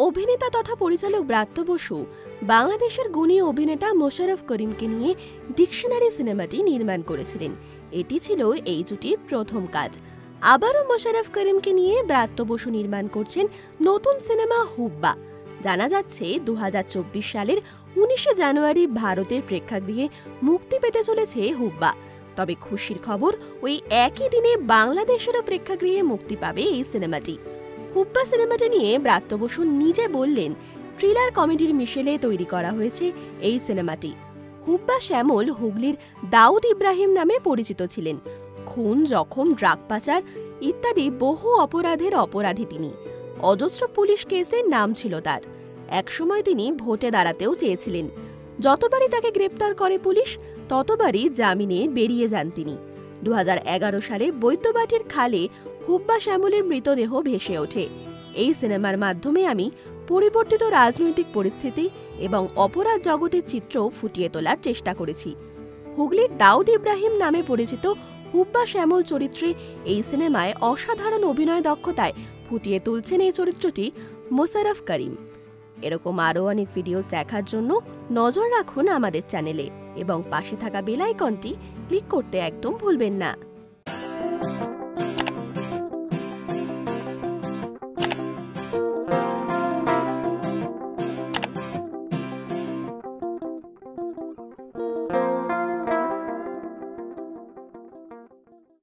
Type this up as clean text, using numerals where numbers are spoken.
অভিনেতা তথা পরিচালক ব্রাত্য বসু বাংলাদেশের গুণী অভিনেতা মোশাররফ করিমকে নিয়ে ডিকশনারি সিনেমাটি নির্মাণ করেছিলেন। এটি ছিল এই জুটির প্রথম কাজ। আবারও মোশাররফ করিমকে নিয়ে ব্রাত্য বসু নির্মাণ করছেন নতুন সিনেমা হুব্বা। জানা যাচ্ছে 2024 সালের 19 জানুয়ারি ভারতের প্রেক্ষাগৃহে মুক্তি পেতে চলেছে হুব্বা। তবে খুশির খবর, ওই একই দিনে বাংলাদেশেরও প্রেক্ষাগৃহে মুক্তি পাবে এই সিনেমাটি। হুব্বা সিনেমাটি নিয়ে ব্রাত্য বসু নিজে বললেন, থ্রিলার কমেডির মিশেলে তৈরি করা হয়েছে এই সিনেমাটি। হুব্বা শ্যামল হুগলির দাউদ ইব্রাহিম নামে পরিচিত ছিলেন। খুন, জখম, ড্রাগ পাচার ইত্যাদি বহু অপরাধের অপরাধী তিনি। অজস্র পুলিশ কেসের নাম ছিল তার। একসময় তিনি ভোটে দাঁড়াতেও চেয়েছিলেন। যতবারই তাকে গ্রেপ্তার করে পুলিশ, ততবারই জামিনে বেরিয়ে যান তিনি। 2011 সালে বৈদ্যবাটির খালে হুব্বা শ্যামলের মৃতদেহ ভেসে ওঠে। এই সিনেমার মাধ্যমে আমি পরিবর্তিত রাজনৈতিক পরিস্থিতি এবং অপরাধ জগতের চিত্র ফুটিয়ে তোলার চেষ্টা করেছি। হুগলির দাউদ ইব্রাহিম নামে পরিচিত হুব্বা শ্যামল চরিত্রে এই সিনেমায় অসাধারণ অভিনয় দক্ষতায় ফুটিয়ে তুলছেন এই চরিত্রটি মোশাররফ করিম। এরকম আরও অনেক ভিডিওস দেখার জন্য নজর রাখুন আমাদের চ্যানেলে এবং পাশে থাকা বেল আইকনটি ক্লিক করতে একদম ভুলবেন না।